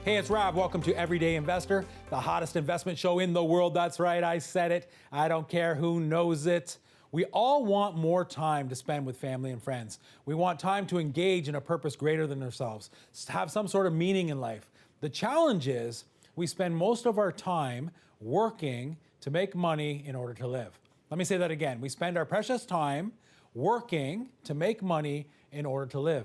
Hey, it's Rob. Welcome to Everyday Investor, the hottest investment show in the world. That's right, I said it. I don't care who knows it. We all want more time to spend with family and friends. We want time to engage in a purpose greater than ourselves, have some sort of meaning in life. The challenge is we spend most of our time working to make money in order to live. Let me say that again. We spend our precious time working to make money in order to live.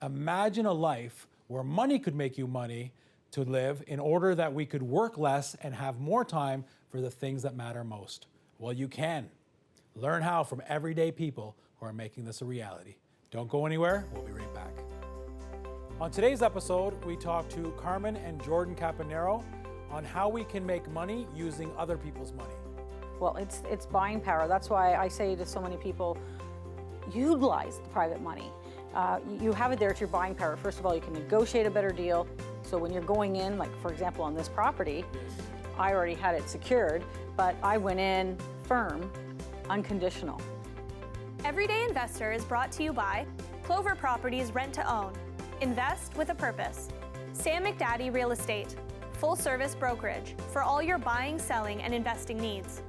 Imagine a life where money could make you money to live in order that we could work less and have more time for the things that matter most. Well, you can. Learn how from everyday people who are making this a reality. Don't go anywhere. We'll be right back. On today's episode, we talk to Carmen and Jordan Campagnaro on how we can make money using other people's money. Well, it's buying power. That's why I say to so many people, utilize the private money. You have it there at your buying power. First of all, you can negotiate a better deal. So when you're going in, like for example on this property, I already had it secured, but I went in firm, unconditional. Everyday Investor is brought to you by Clover Properties Rent to Own. Invest with a purpose. Sam McDaddy Real Estate. Full service brokerage for all your buying, selling, and investing needs.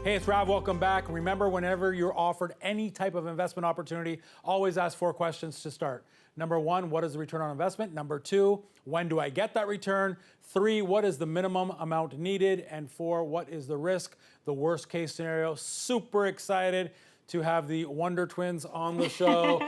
Hey, it's Rob. Welcome back. Remember, whenever you're offered any type of investment opportunity, always ask 4 questions to start. Number 1, what is the return on investment? Number 2, when do I get that return? 3, what is the minimum amount needed? And 4, what is the risk? The worst case scenario. Super excited to have the Wonder Twins on the show,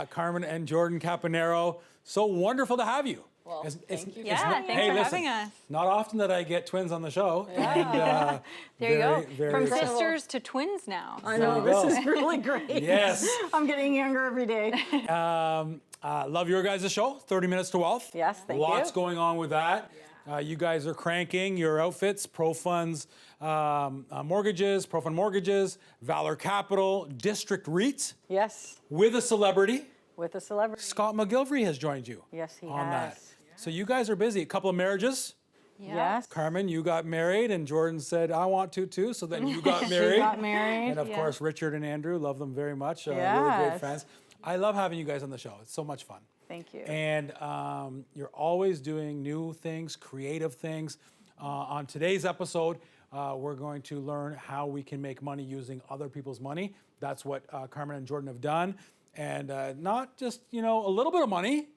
Carmen and Jordan Campagnaro. So wonderful to have you. Well, thank you. Yeah, thanks for having us. Not often that I get twins on the show. Yeah. And, there you go. From excited. sisters to twins now. I know, this is really great. Yes. I'm getting younger every day. Love your guys' show, 30 Minutes to Wealth. Yes, thank you. Lots going on with that. You guys are cranking your outfits, ProFunds Mortgages, ProFund Mortgages, Valor Capital, District REIT. Yes, With a celebrity. with a celebrity. Scott McGilvery has joined you. Yes, he on has. that. So you guys are busy. A couple of marriages. Yeah. Yes. Carmen, you got married, and Jordan said, I want to too, so then you got married. She got married. And of course, Richard and Andrew, love them very much. Really great Yes. friends. I love having you guys on the show. It's so much fun. Thank you. And you're always doing new things, creative things. On today's episode, we're going to learn how we can make money using other people's money. That's what Carmen and Jordan have done. And not just, a little bit of money,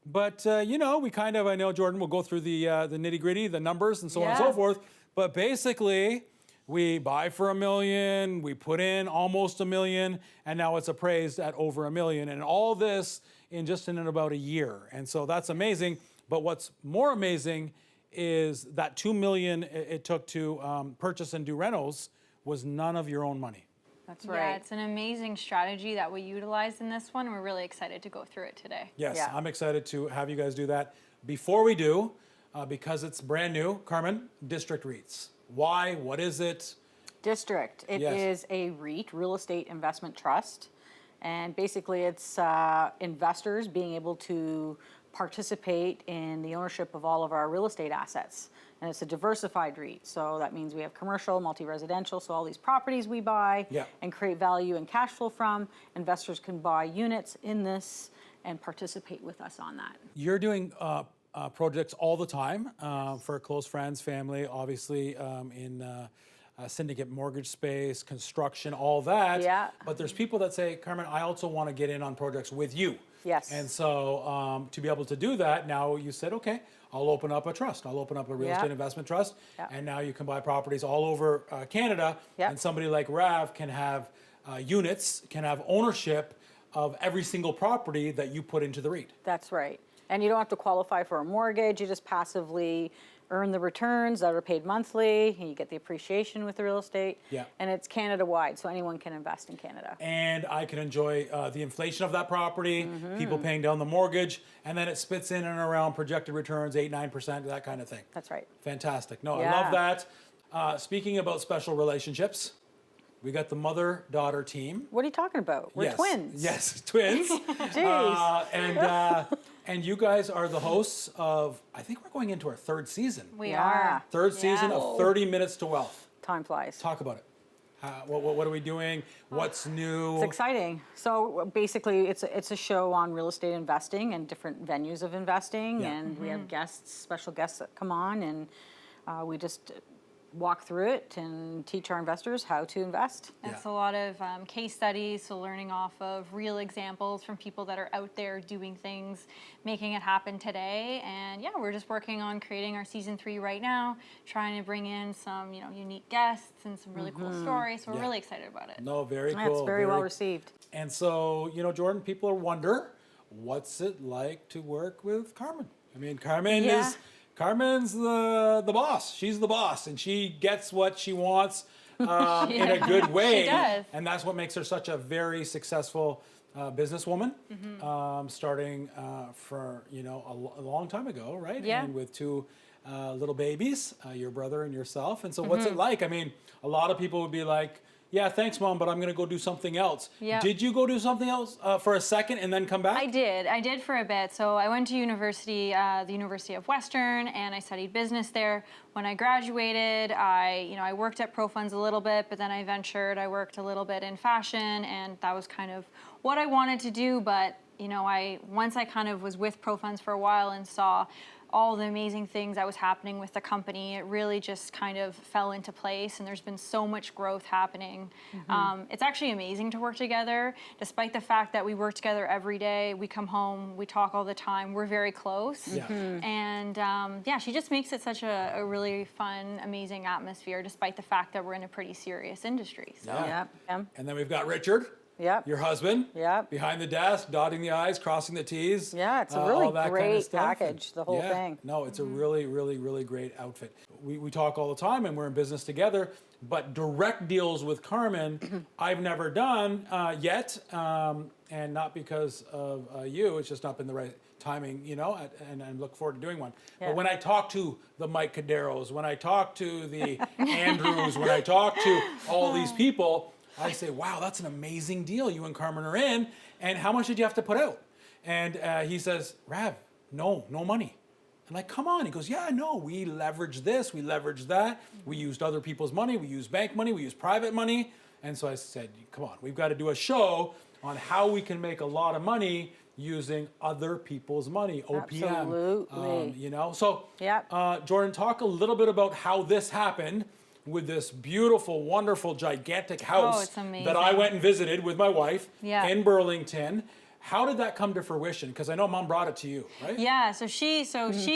but, we kind of, I know Jordan will go through the nitty gritty, the numbers and so on and so forth. But basically, we buy for $1 million, we put in almost $1 million, and now it's appraised at over $1 million. And all this in about a year. And so that's amazing. But what's more amazing is that $2 million it took to purchase and do rentals was none of your own money. That's right. Yeah, it's an amazing strategy that we utilized in this one. We're really excited to go through it today. Yes, Yeah. I'm excited to have you guys do that. Before we do, because it's brand new, Carmen, District REITs. Why? What is it? District. It Yes. is a REIT, Real Estate Investment Trust. And basically it's investors being able to participate in the ownership of all of our real estate assets. And it's a diversified REIT. So that means we have commercial, multi-residential, so all these properties we buy Yeah. and create value and cash flow from. Investors can buy units in this and participate with us on that. You're doing projects all the time for close friends, family, obviously in syndicate mortgage space, construction, all that. Yeah. But there's people that say, Carmen, I also want to get in on projects with you. Yes. And so to be able to do that, now you said, okay, I'll open up a trust. I'll open up a real Yeah. estate investment trust. Yeah. And now you can buy properties all over Canada. Yeah. And somebody like Rav can have units, can have ownership of every single property that you put into the REIT. That's right. And you don't have to qualify for a mortgage. You just passively earn the returns that are paid monthly. And you get the appreciation with the real estate. Yeah. And it's Canada-wide, so anyone can invest in Canada. And I can enjoy the inflation of that property, Mm-hmm. people paying down the mortgage, and then it spits in and around projected returns, 8-9%, that kind of thing. That's right. Fantastic. No, I Yeah. love that. Speaking about special relationships, we got the mother-daughter team. What are you talking about? We're Yes. twins. Yes, twins. Jeez. And you guys are the hosts of, I think we're going into our 3rd season. We Yeah. are. Third season Yeah. of 30 Minutes to Wealth. Time flies. Talk about it. What are we doing? What's new? It's exciting. So basically, it's a show on real estate investing and different venues of investing, Yeah. and we have guests, special guests that come on, and we just walk through it and teach our investors how to invest. It's a lot of case studies, so learning off of real examples from people that are out there doing things, making it happen today. And yeah, we're just working on creating our season 3 right now, trying to bring in some unique guests and some really cool stories. So we're really excited about it. No, very Yeah, cool. it's very well received. And so, Jordan, people wonder, what's it like to work with Carmen? I mean, Carmen's the boss. She's the boss, and she gets what she wants in a good way. She does. And that's what makes her such a very successful businesswoman, starting for a long time ago, right? Yeah. And with 2 little babies, your brother and yourself. And so, what's it like? I mean, a lot of people would be like, "Yeah, thanks, Mom, but I'm going to go do something else." Yeah. Did you go do something else for a second and then come back? I did for a bit. So I went to university, the University of Western, and I studied business there. When I graduated, I worked at ProFunds a little bit, but then I ventured. I worked a little bit in fashion, and that was kind of what I wanted to do. But once I kind of was with ProFunds for a while and saw all the amazing things that was happening with the company, it really just kind of fell into place, and there's been so much growth happening. It's actually amazing to work together, despite the fact that we work together every day. We come home, we talk all the time, we're very close. Yeah. And she just makes it such a really fun, amazing atmosphere, despite the fact that we're in a pretty serious industry. So. Yeah. Yep. And then we've got Richard. Yep. Your husband. Yep. Behind the desk, dotting the I's, crossing the T's. Yeah, it's a all really that great kind of stuff. package, the whole thing. No, it's a really, really, really great outfit. We talk all the time, and we're in business together, but direct deals with Carmen, I've never done yet, and not because of you. It's just not been the right timing, and I look forward to doing one. Yeah. But when I talk to the Mike Caderos, when I talk to the Andrews, when I talk to all these people, I say, wow, that's an amazing deal you and Carmen are in. And how much did you have to put out? And he says, Rav, no money. I'm like, come on. He goes, yeah, no, we leveraged this, we leveraged that. We used other people's money, we used bank money, we used private money. And so I said, come on, we've got to do a show on how we can make a lot of money using other people's money, OPM. Absolutely. So Yep. Jordan, talk a little bit about how this happened with this beautiful, wonderful, gigantic house it's amazing. that I went and visited with my wife Yeah. in Burlington. How did that come to fruition? Because I know Mom brought it to you, right? Yeah, so she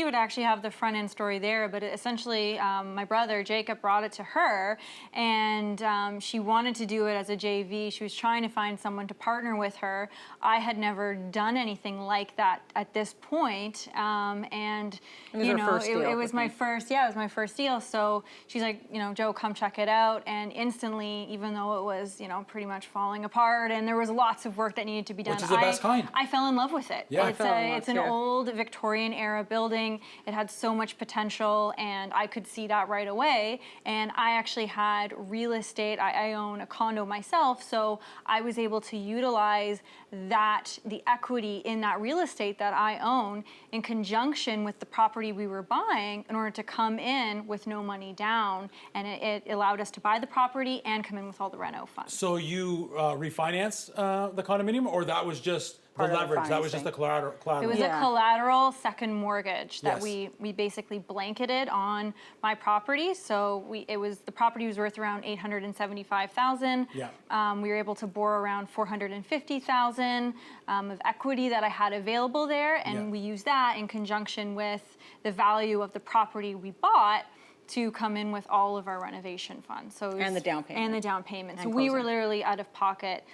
would actually have the front end story there, but essentially my brother Jacob brought it to her, and she wanted to do it as a JV. She was trying to find someone to partner with her. I had never done anything like that at this point, and it was my first. Yeah, it was my first deal. So she's like, Joe, come check it out, and instantly, even though it was pretty much falling apart, and there was lots of work that needed to be done. Which is the best kind. I fell in love with it. Yeah. It's an old Victorian era building. It had so much potential, and I could see that right away. And I actually had real estate. I own a condo myself, so I was able to utilize the equity in that real estate that I own in conjunction with the property we were buying in order to come in with no money down. And it allowed us to buy the property and come in with all the reno funds. So you refinanced the condominium, or that was just the Part of the leverage? That was just the collateral. It was Yeah. a collateral second mortgage that Yes. we basically blanketed on my property. So the property was worth around $875,000. Yeah. We were able to borrow around $450,000 of equity that I had available there, and Yeah. we used that in conjunction with the value of the property we bought to come in with all of our renovation funds. So And the down payment. And the down payment. So And we were closing. literally out of pocket,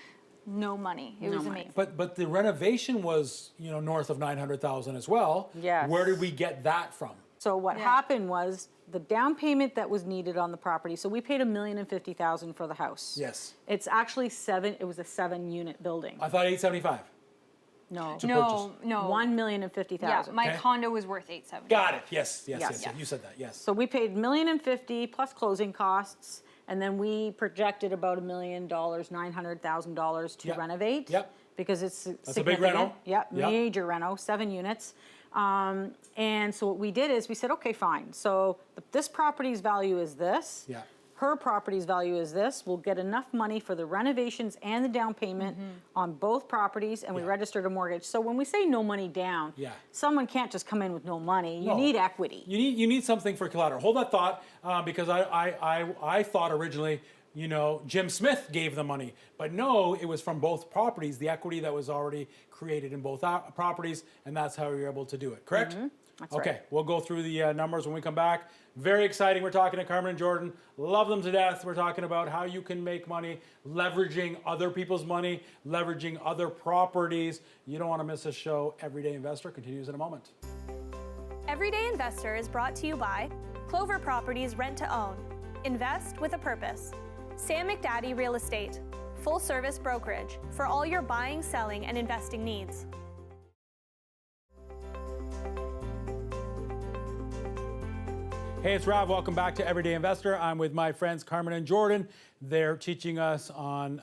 no money. It No was money. amazing. But the renovation was north of 900,000 as well. Yes. Where did we get that from? So what happened was the down payment that was needed on the property. So we paid $1,050,000 for the house. Yes. It's actually it was a 7-unit building. I thought 875. No. To No, purchase. no. $1,050,000. Yeah, my Okay. condo was worth $870,000. Got it. Yes. Yes. You said that. Yes. So we paid $1,050,000 plus closing costs, and then we projected about $1 million, $900,000 to Yep. renovate. Yep. Because it's a big significant. reno. Yep, Yep. major reno, 7 units. And so what we did is we said, okay, fine. So this property's value is this. Yeah. her property's value is this, we'll get enough money for the renovations and the down payment on both properties, and we registered a mortgage. So when we say no money down, someone can't just come in with no money. You need equity. You need something for collateral. Hold that thought, because I thought originally, you know, Jim Smith gave the money, but no, it was from both properties, the equity that was already created in both properties, and that's how you're able to do it, correct? That's okay, right. we'll go through the numbers when we come back. Very exciting. We're talking to Carmen and Jordan. Love them to death. We're talking about how you can make money leveraging other people's money, leveraging other properties. You don't want to miss this show. Everyday Investor continues in a moment. Everyday Investor is brought to you by Clover Properties Rent to Own. Invest with a purpose. Sam McDaddy Real Estate. Full service brokerage for all your buying, selling, and investing needs. Hey, it's Rav. Welcome back to Everyday Investor. I'm with my friends Carmen and Jordan. They're teaching us on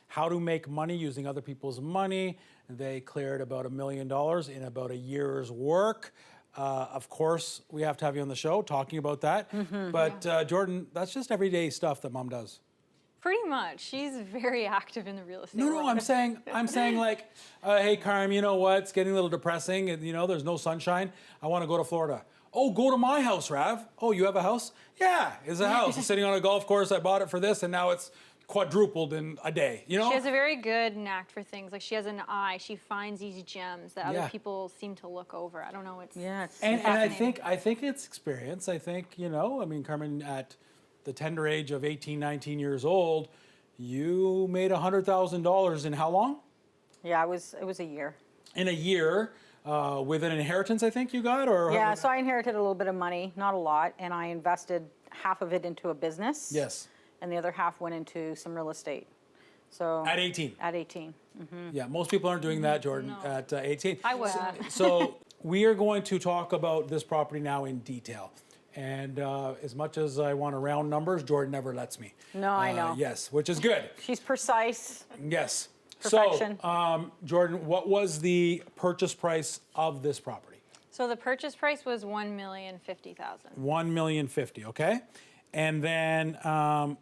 how to make money using other people's money. They cleared about $1 million in about a year's work. Of course, we have to have you on the show talking about that. But Jordan, that's just everyday stuff that mom does. Pretty much. She's very active in the real estate No, world. I'm saying like, hey, Carmen, you know what? It's getting a little depressing. And, you know, there's no sunshine. I want to go to Florida. Oh, go to my house, Rav. Oh, you have a house? Yeah, it's a house. It's sitting on a golf course. I bought it for this, and now it's quadrupled in a day. You know? She has a very good knack for things. Like, she has an eye. She finds these gems that other people seem to look over. I don't know. It's and I think it's experience. I think, you know, I mean, Carmen, at the tender age of 18, 19 years old, you made $100,000 in how long? Yeah, it was a year. In a year. With an inheritance, I think you got, or yeah. So I inherited a little bit of money, not a lot, and I invested half of it into a business. Yes. And the other half went into some real estate. So at 18. At 18. Yeah, most people aren't doing that, Jordan. No. At 18. I was. So we are going to talk about this property now in detail. And as much as I want to round numbers, Jordan never lets me. No, I know. Yes, which is good. She's precise. Yes. Perfection. So, Jordan, what was the purchase price of this property? So the purchase price was $1,050,000. $1,050,000, okay. And then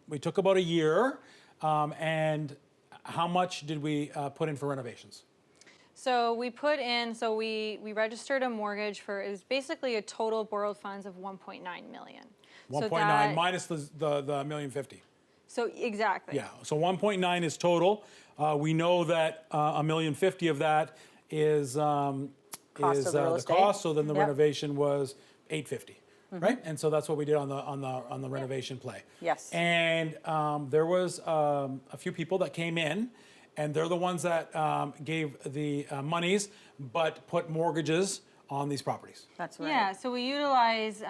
we took about a year. And how much did we put in for renovations? So we put in, we registered a mortgage for, it was basically a total borrowed funds of $1.9 million. 1.9 minus the $1,050,000. So exactly. Yeah. So 1.9 is total. We know that $1,050,000 of that is the cost. So then the renovation was $850,000, right? And so that's what we did on the renovation play. Yes. And there was a few people that came in, and they're the ones that gave the monies, but put mortgages on these properties. That's right. Yeah, so we utilize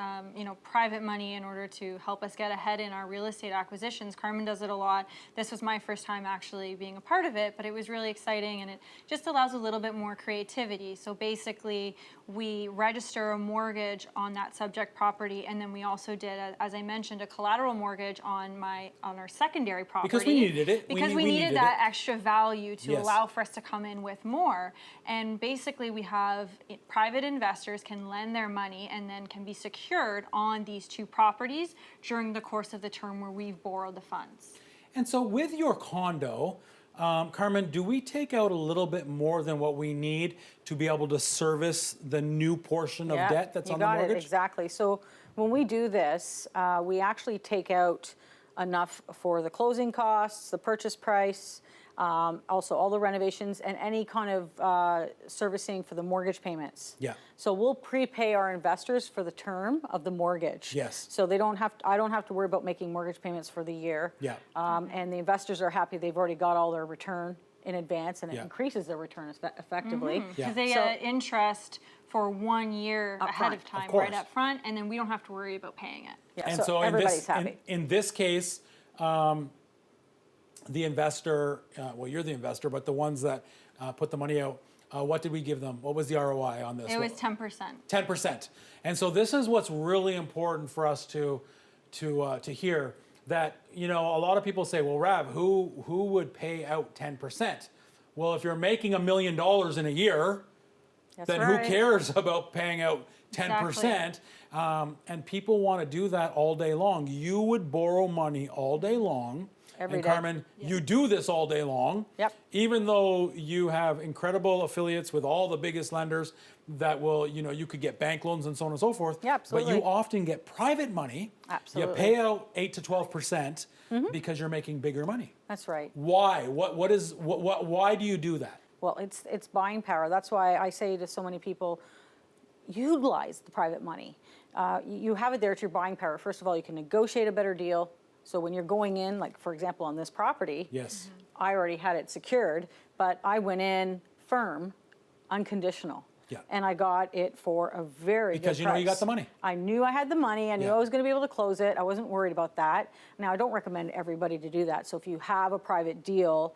private money in order to help us get ahead in our real estate acquisitions. Carmen does it a lot. This was my first time actually being a part of it, but it was really exciting, and it just allows a little bit more creativity. So basically, we register a mortgage on that subject property, and then we also did, as I mentioned, a collateral mortgage on our secondary property. Because we needed it. Because we needed that extra value to allow for us to come in with more. And basically, we have private investors can lend their money and then can be secured on these two properties during the course of the term where we've borrowed the funds. And so with your condo, Carmen, do we take out a little bit more than what we need to be able to service the new portion of debt that's on the mortgage? You got it, exactly. So when we do this, we actually take out enough for the closing costs, the purchase price, also all the renovations, and any kind of servicing for the mortgage payments. Yeah. So we'll prepay our investors for the term of the mortgage. Yes. So I don't have to worry about making mortgage payments for the year. Yeah. And the investors are happy they've already got all their return in advance, and it increases their return effectively. Because they get interest for 1 year ahead of time, right up front, and then we don't have to worry about paying it. Yeah, and so everybody's happy. In this case, the investor, well, you're the investor, but the ones that put the money out, what did we give them? What was the ROI on this? It was 10%. 10%. And so this is what's really important for us to hear, that, you know, a lot of people say, well, Rav, who would pay out 10%? Well, if you're making $1 million in a year, then who cares about paying out 10%. And people want to do that all day long. You would borrow money all day long. Every and day. Carmen, you do this all day long. Yep. Even though you have incredible affiliates with all the biggest lenders that will, you could get bank loans and so on and so forth. Yeah, absolutely. But you often get private money. Absolutely. You pay out 8 to 12% because you're making bigger money. That's right. Why? Why do you do that? Well, it's buying power. That's why I say to so many people, utilize the private money. You have it there at your buying power. First of all, you can negotiate a better deal. So when you're going in, like for example on this property, Yes. I already had it secured, but I went in firm, unconditional. Yeah. And I got it for a very Because good you know you price. got the money. I knew I had the money. I knew Yeah. I was going to be able to close it. I wasn't worried about that. Now, I don't recommend everybody to do that. So if you have a private deal,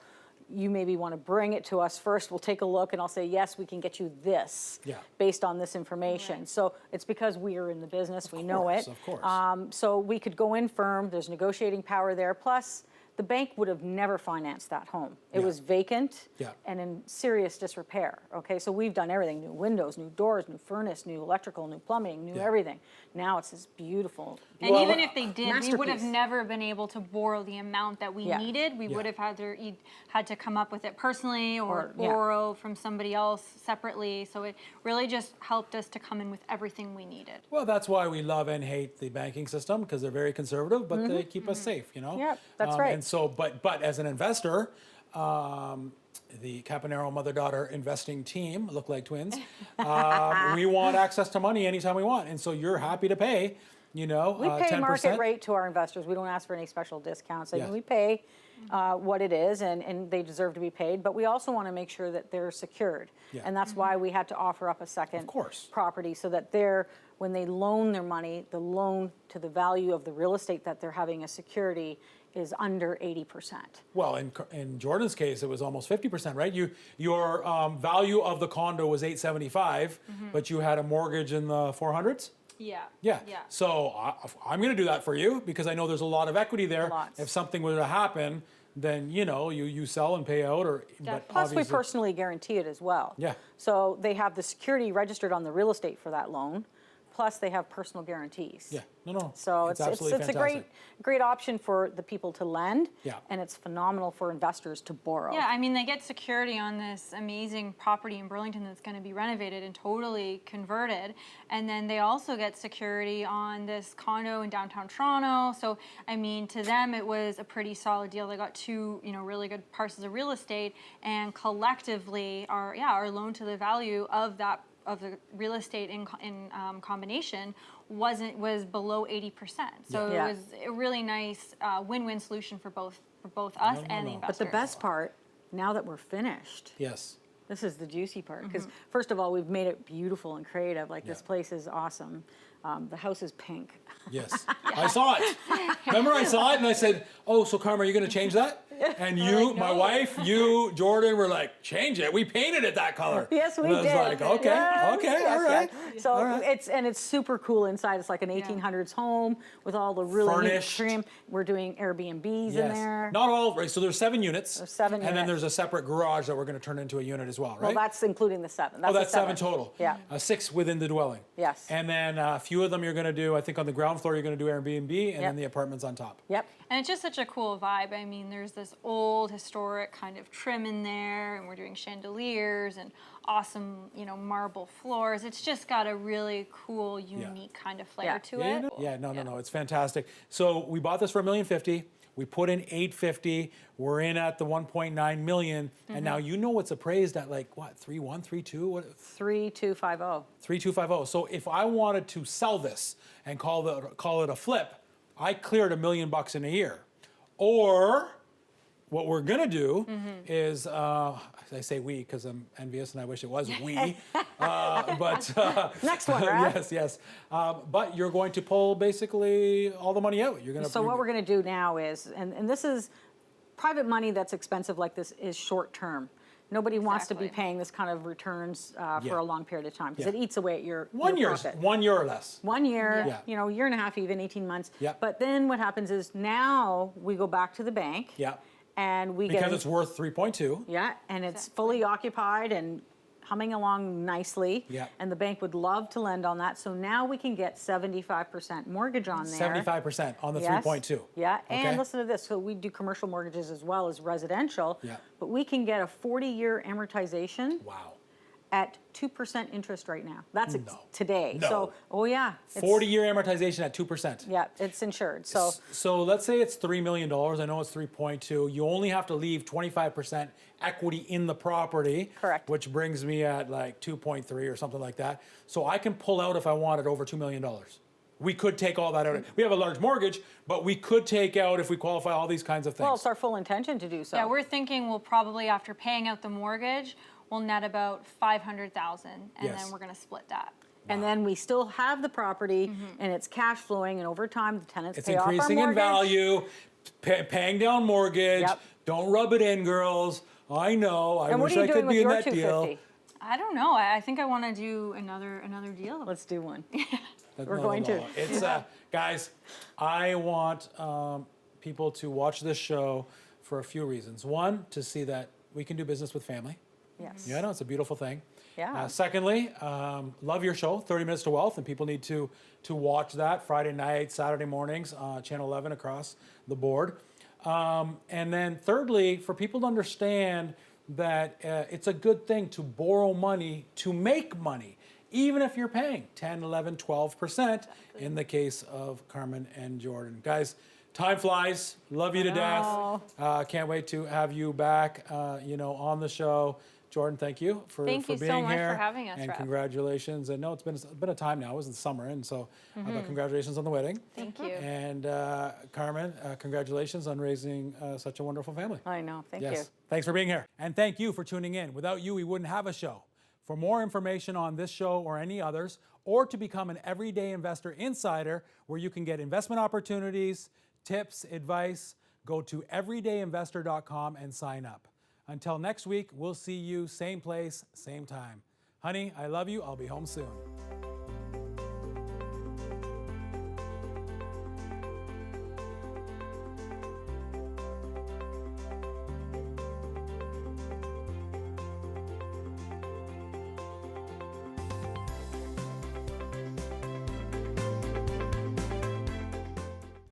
you maybe want to bring it to us first. We'll take a look and I'll say, yes, we can get you this Yeah. based on this information. Right. So it's because we are in the business, we know it. Of course. So we could go in firm, there's negotiating power there. Plus, the bank would have never financed that home. It Yeah. was vacant Yeah. and in serious disrepair. Okay, so we've done everything: new windows, new doors, new furnace, new electrical, new plumbing, new Yeah. everything. Now it's this beautiful. And Well, even if they did, we would have masterpiece. never been able to borrow the amount that we Yeah. needed. We Yeah. would have had to come up with it personally or yeah. borrow from somebody else separately. So it really just helped us to come in with everything we needed. Well, that's why we love and hate the banking system, because they're very conservative, but they keep us safe, Yep, that's right. And so, but as an investor, the Campagnaro mother-daughter investing team look like twins. We want access to money anytime we want, and so you're happy to pay. We pay 10%. market rate to our investors. We don't ask for any special discounts. Yes. We pay what it is, and they deserve to be paid. But we also want to make sure that they're secured. Yeah. And that's why we had to offer up a second course. property so that when they loan their money, the loan to the value of the real estate that they're having as security is under 80%. Well, in Jordan's case, it was almost 50%, right? Your value of the condo was $875, but you had a mortgage in the 400s. Yeah. Yeah. So I'm going to do that for you because I know there's a lot of equity there. Lots. If something were to happen, then you sell and pay out, but Plus, we obviously- personally guarantee it as well. Yeah. So they have the security registered on the real estate for that loan. Plus, they have personal guarantees. Yeah. No. So it's absolutely a fantastic. great option for the people to lend. Yeah. And it's phenomenal for investors to borrow. Yeah, I mean, they get security on this amazing property in Burlington that's going to be renovated and totally converted. And then they also get security on this condo in downtown Toronto. So, I mean, to them, it was a pretty solid deal. They got two, really good parcels of real estate. And collectively, our loan to the value of the real estate in combination was below 80%. So Yeah. it was a really nice win-win solution for both us and the investors. But the best part, now that we're finished, Yes. this is the juicy part. Because first of all, we've made it beautiful and creative. Like this place is awesome. The house is pink. Yes. I saw it. Remember, I saw it and I said, "Oh, so Carmen, are you going to change that?" And you, my wife, Jordan, were like, "Change it. We painted it that color." Yes, we and I was did. like, "Okay, Yes, okay, yes, all right." yes. So All right. it's super cool inside. It's like an 1800s home with all the really neat Furnished. trim. We're doing Airbnbs in Yes. there. Not all, right? So there's 7 units. There's 7 And then units. there's a separate garage that we're going to turn into a unit as well, right? Well, that's including the 7. Oh, the that's 7 total. Yeah. 6 within the dwelling. Yes. And then a few of them you're going to do, I think on the ground floor, you're going to do Airbnb, and then the apartments on top. Yep. And it's just such a cool vibe. I mean, there's this old historic kind of trim in there, and we're doing chandeliers and awesome, marble floors. It's just got a really cool, unique kind of flair Yeah. to Yeah, it. no, it's fantastic. So we bought this for $1,050,000. We put in $850,000. We're in at the $1.9 million, and now it's appraised at like what, 3.1, 3.2, what? 3250. 3.250. So if I wanted to sell this and call it a flip, I cleared $1 million in a year. Or what we're gonna do is, I say we because I'm envious and I wish it was we, but Next one, right? yes. But you're going to pull basically all the money out. You're gonna. So what we're going to do now is, and this is private money that's expensive like this is short term. Nobody wants to be Exactly. paying this kind of returns Yeah. for a long period of time because Yeah. it eats away at your 1 year, profit. 1 year or less. 1 year, Yeah. year and a half, even 18 months. Yeah. But then what happens is now we go back to the bank. Yeah. And we Because get it's worth 3.2. yeah, and it's fully occupied and humming along nicely. Yeah. And the bank would love to lend on that. So now we can get 75% mortgage on there. 75% on the Yes. 3.2. Yeah, and Okay. listen to this. So we do commercial mortgages as well as residential. Yeah. But we can get a 40-year amortization Wow. at 2% interest right now. That's No. today. No. So, oh yeah. it's- 40-year amortization at 2%. Yeah, it's insured. So So let's say it's $3 million. I know it's 3.2. You only have to leave 25% equity in the property. Correct. Which brings me at like 2.3 or something like that. So I can pull out if I wanted over $2 million. We could take all that out. We have a large mortgage, but we could take out if we qualify all these kinds of things. well, it's our full intention to do so. Yeah, we're thinking we'll probably, after paying out the mortgage, we'll net about 500,000, and Yes. then we're going to split that. And then we still have the property and it's cash flowing, and over time the tenants It's pay off our increasing in mortgage. value, paying down mortgage. Yep. Don't rub it in, girls. I know. I And what wish are you I doing could with be in your that 250? deal. I don't know. I think I want to do another deal. Let's do one. That's We're not going the to. law. It's guys. I want people to watch this show for a few reasons. One, to see that we can do business with family. Yes. Yeah, I know it's a beautiful thing. Yeah. Secondly, love your show, 30 Minutes to Wealth, and people need to watch that Friday night, Saturday mornings, Channel 11 across the board. And then thirdly, for people to understand that it's a good thing to borrow money to make money, even if you're paying 10, 11, 12% in the case of Carmen and Jordan. Guys, time flies. Love you to death. Can't wait to have you back, on the show. Jordan, thank you for Thank you being so much here. for having us, And Rob. congratulations. I know it's been a time now. It was in the summer, and so but congratulations on the wedding. Thank you. And Carmen, congratulations on raising such a wonderful family. I know. Thank you. Yes. Thanks for being here. And thank you for tuning in. Without you, we wouldn't have a show. For more information on this show or any others, or to become an Everyday Investor Insider, where you can get investment opportunities, tips, advice, go to everydayinvestor.com and sign up. Until next week, we'll see you same place, same time. Honey, I love you. I'll be home soon.